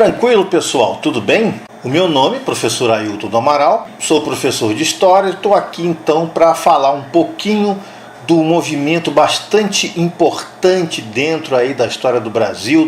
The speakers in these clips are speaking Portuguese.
Tranquilo, pessoal? Tudo bem? O meu nome é professor Ailton do Amaral, sou professor de História e estou aqui então para falar um pouquinho do movimento bastante importante dentro aí da história do Brasil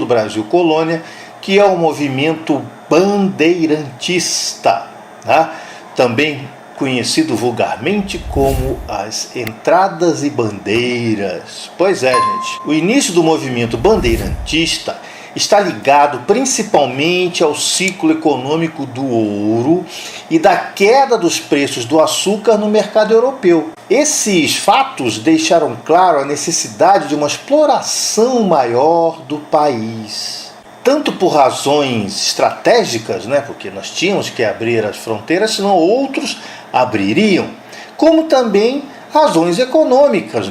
colônia, que é o movimento bandeirantista, tá? Também conhecido vulgarmente como as entradas e bandeiras. Pois é, gente, o início do movimento bandeirantista está ligado principalmente ao ciclo econômico do ouro e da queda dos preços do açúcar no mercado europeu. Esses fatos deixaram claro a necessidade de uma exploração maior do país. Tanto por razões estratégicas, porque nós tínhamos que abrir as fronteiras, senão outros abririam, como também razões econômicas,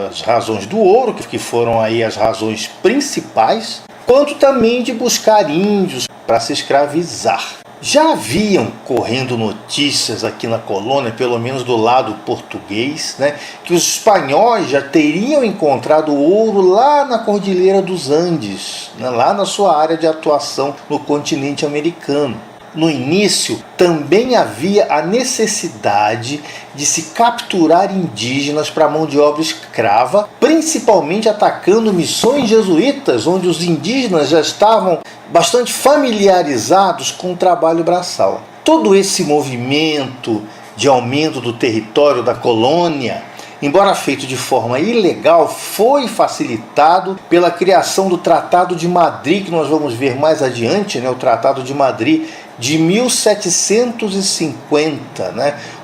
as razões do ouro, que foram aí as razões principais, quanto também de buscar índios para se escravizar. Já haviam correndo notícias aqui na colônia, pelo menos do lado português, que os espanhóis já teriam encontrado ouro lá na Cordilheira dos Andes, lá na sua área de atuação no continente americano. No início, também havia a necessidade de se capturar indígenas para mão de obra escrava, principalmente atacando missões jesuítas, onde os indígenas já estavam bastante familiarizados com o trabalho braçal. Todo esse movimento de aumento do território da colônia, embora feito de forma ilegal, foi facilitado pela criação do Tratado de Madrid, que nós vamos ver mais adiante, o Tratado de Madrid de 1750,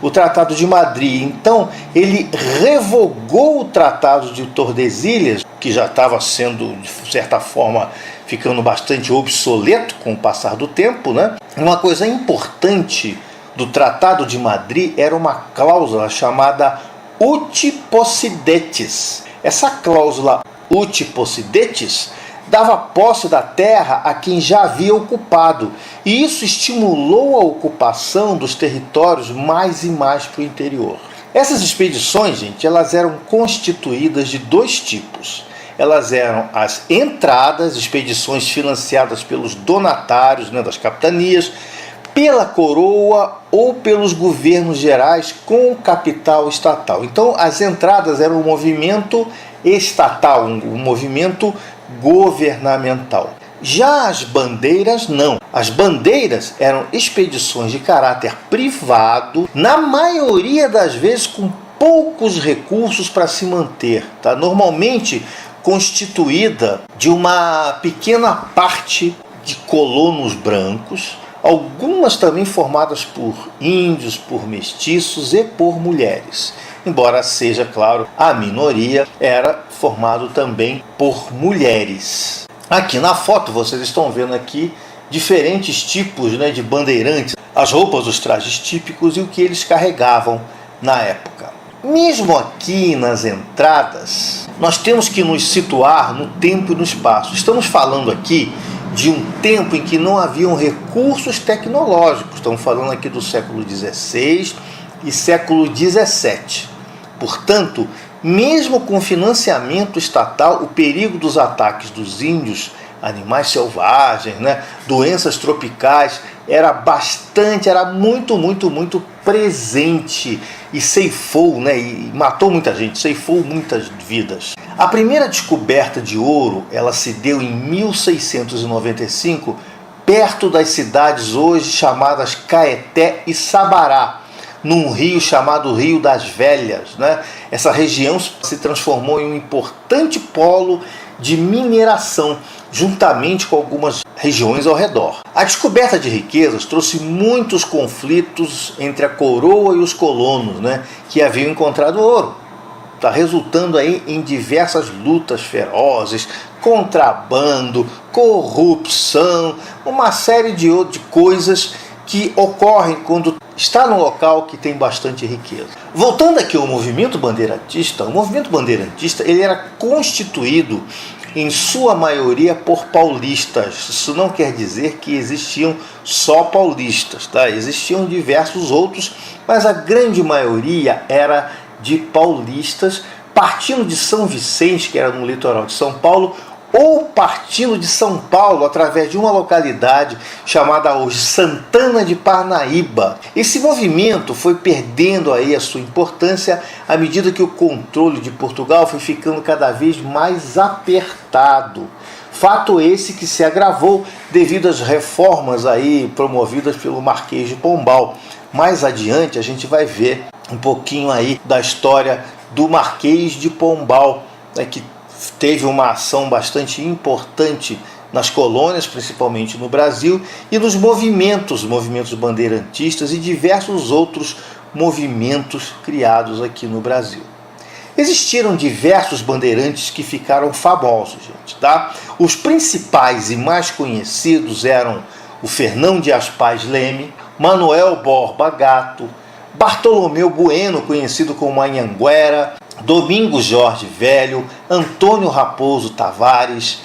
o Tratado de Madrid. Então, ele revogou o Tratado de Tordesilhas, que já estava sendo, de certa forma, ficando bastante obsoleto com o passar do tempo. Uma coisa importante do Tratado de Madrid era uma cláusula chamada Uti Possidetis. Essa cláusula Uti Possidetis dava posse da terra a quem já havia ocupado, e isso estimulou a ocupação dos territórios mais e mais para o interior. Essas expedições, elas eram constituídas de dois tipos. Elas eram as entradas, expedições financiadas pelos donatários das capitanias, pela coroa ou pelos governos gerais com capital estatal. Então, as entradas eram um movimento estatal, um movimento governamental. Já as bandeiras, não. As bandeiras eram expedições de caráter privado, na maioria das vezes com poucos recursos para se manter, normalmente constituída de uma pequena parte de colonos brancos, algumas também formadas por índios, por mestiços e por mulheres. Embora seja, claro, a minoria era formado também por mulheres. Aqui na foto vocês estão vendo aqui diferentes tipos de bandeirantes, as roupas, os trajes típicos e o que eles carregavam na época. Mesmo aqui nas entradas, nós temos que nos situar no tempo e no espaço. Estamos falando aqui de um tempo em que não haviam recursos tecnológicos. Estamos falando aqui do século XVI e século XVII. Portanto, mesmo com financiamento estatal, o perigo dos ataques dos índios, animais selvagens, doenças tropicais, era muito presente e ceifou, e matou muita gente, ceifou muitas vidas. A primeira descoberta de ouro, ela se deu em 1695, perto das cidades hoje chamadas Caeté e Sabará, num rio chamado Rio das Velhas. Essa região se transformou em um importante polo de mineração, juntamente com algumas regiões ao redor. A descoberta de riquezas trouxe muitos conflitos entre a coroa e os colonos, que haviam encontrado ouro. Está resultando aí em diversas lutas ferozes, contrabando, corrupção, uma série de coisas que ocorrem quando está num local que tem bastante riqueza. Voltando aqui ao movimento bandeirantista, ele era constituído em sua maioria por paulistas. Isso não quer dizer que existiam só paulistas, Existiam diversos outros, mas a grande maioria era de paulistas, partindo de São Vicente, que era no litoral de São Paulo, ou partindo de São Paulo através de uma localidade chamada hoje Santana de Parnaíba. Esse movimento foi perdendo aí a sua importância à medida que o controle de Portugal foi ficando cada vez mais apertado. Fato esse que se agravou devido às reformas aí promovidas pelo Marquês de Pombal. Mais adiante a gente vai ver um pouquinho aí da história do Marquês de Pombal, né, que teve uma ação bastante importante nas colônias, principalmente no Brasil, e nos movimentos bandeirantistas e diversos outros movimentos criados aqui no Brasil. Existiram diversos bandeirantes que ficaram famosos, gente, tá? Os principais e mais conhecidos eram o Fernão Dias Paz Leme, Manuel Borba Gato, Bartolomeu Bueno, conhecido como Anhanguera, Domingos Jorge Velho, Antônio Raposo Tavares,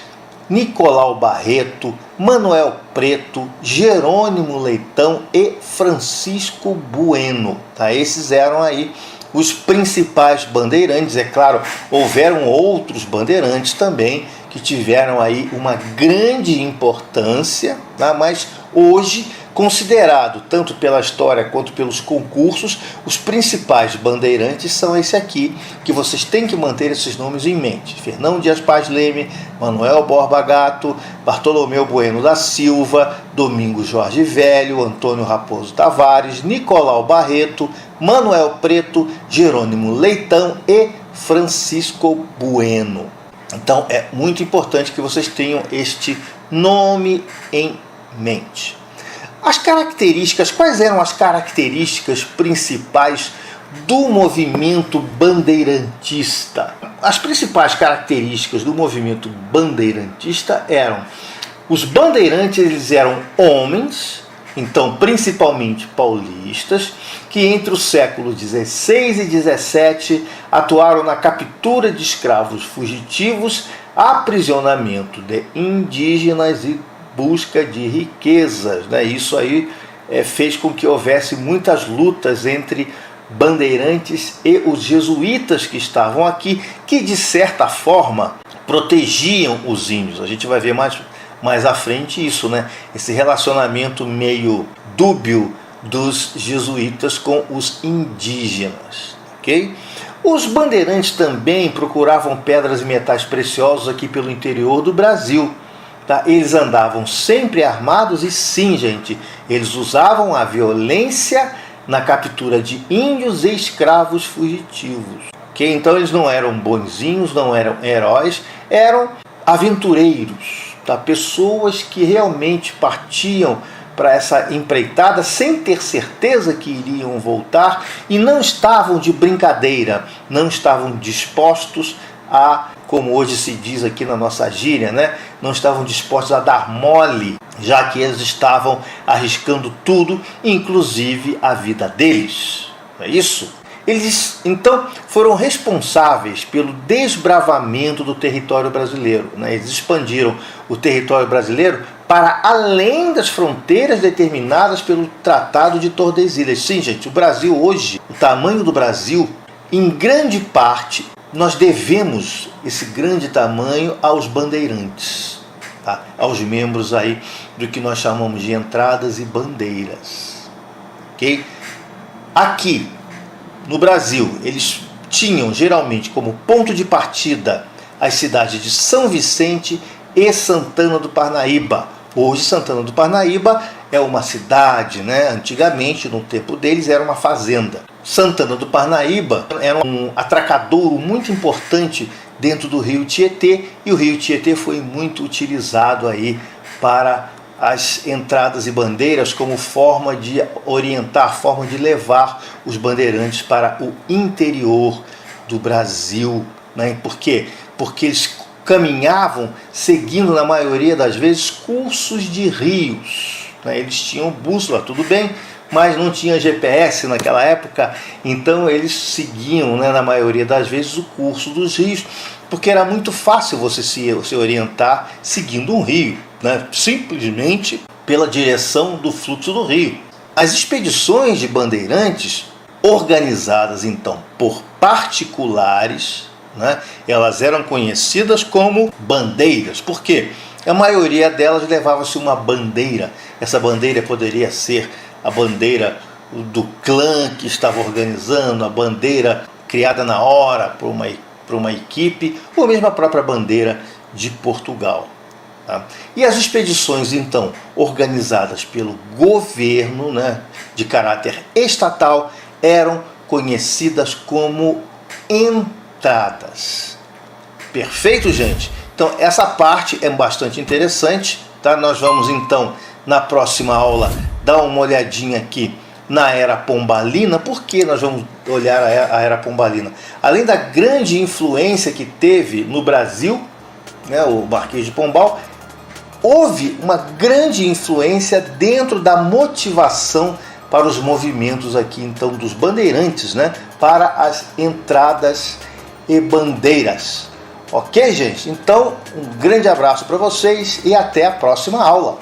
Nicolau Barreto, Manuel Preto, Jerônimo Leitão e Francisco Bueno. Tá? Esses eram aí os principais bandeirantes. É claro, houveram outros bandeirantes também que tiveram aí uma grande importância, tá? Mas hoje, considerado tanto pela história quanto pelos concursos, os principais bandeirantes são esse aqui, que vocês têm que manter esses nomes em mente: Fernão Dias Paz Leme, Manuel Borba Gato, Bartolomeu Bueno da Silva, Domingos Jorge Velho, Antônio Raposo Tavares, Nicolau Barreto, Manuel Preto, Jerônimo Leitão e Francisco Bueno. Então é muito importante que vocês tenham este nome em mente. As características, quais eram as características principais do movimento bandeirantista? As principais características do movimento bandeirantista eram: os bandeirantes eles eram homens, então principalmente paulistas, que entre os séculos XVI e XVII atuaram na captura de escravos fugitivos, aprisionamento de indígenas e busca de riquezas. Né? Isso aí fez com que houvesse muitas lutas entre bandeirantes e os jesuítas que estavam aqui, que de certa forma protegiam os índios. A gente vai ver mais à frente isso, né? Esse relacionamento meio dúbio dos jesuítas com os indígenas. Okay? Os bandeirantes também procuravam pedras e metais preciosos aqui pelo interior do Brasil. Tá? Eles andavam sempre armados e sim, gente, eles usavam a violência na captura de índios e escravos fugitivos. Okay? Então eles não eram bonzinhos, não eram heróis, eram aventureiros, tá? Pessoas que realmente partiam para essa empreitada sem ter certeza que iriam voltar e não estavam de brincadeira, não estavam dispostos a, como hoje se diz aqui na nossa gíria, né? Não estavam dispostos a dar mole, já que eles estavam arriscando tudo, inclusive a vida deles. Não é isso? Eles, então, foram responsáveis pelo desbravamento do território brasileiro. Né? Eles expandiram o território brasileiro para além das fronteiras determinadas pelo Tratado de Tordesilhas. Sim, gente, o Brasil hoje, o tamanho do Brasil, em grande parte, nós devemos esse grande tamanho aos bandeirantes, tá? Aos membros aí do que nós chamamos de entradas e bandeiras. Okay? Aqui, no Brasil, eles tinham geralmente como ponto de partida as cidades de São Vicente e Santana do Parnaíba. Hoje, Santana do Parnaíba é uma cidade, né? Antigamente, no tempo deles, era uma fazenda. Santana do Parnaíba era um atracadouro muito importante dentro do rio Tietê, e o rio Tietê foi muito utilizado aí para as entradas e bandeiras como forma de orientar, forma de levar os bandeirantes para o interior do Brasil. Né? Por quê? Porque eles caminhavam seguindo, na maioria das vezes, cursos de rios. Né? Eles tinham bússola, tudo bem, mas não tinha GPS naquela época, então eles seguiam, né, na maioria das vezes, o curso dos rios, porque era muito fácil você se orientar seguindo um rio, né, simplesmente pela direção do fluxo do rio. As expedições de bandeirantes, organizadas então por particulares, né? Elas eram conhecidas como bandeiras. Por quê? A maioria delas levava-se uma bandeira. Essa bandeira poderia ser a bandeira do clã que estava organizando, a bandeira criada na hora por uma equipe, ou mesmo a própria bandeira de Portugal. Tá? E as expedições, então, organizadas pelo governo, né, de caráter estatal, eram conhecidas como entradas. Perfeito, gente? Então, essa parte é bastante interessante. Tá? Nós vamos, então, na próxima aula, dar uma olhadinha aqui na Era Pombalina. Por que nós vamos olhar a Era Pombalina? Além da grande influência que teve no Brasil, né, o Marquês de Pombal, houve uma grande influência dentro da motivação para os movimentos aqui, então, dos bandeirantes, né, para as entradas e bandeiras. Ok, gente? Então, um grande abraço para vocês e até a próxima aula.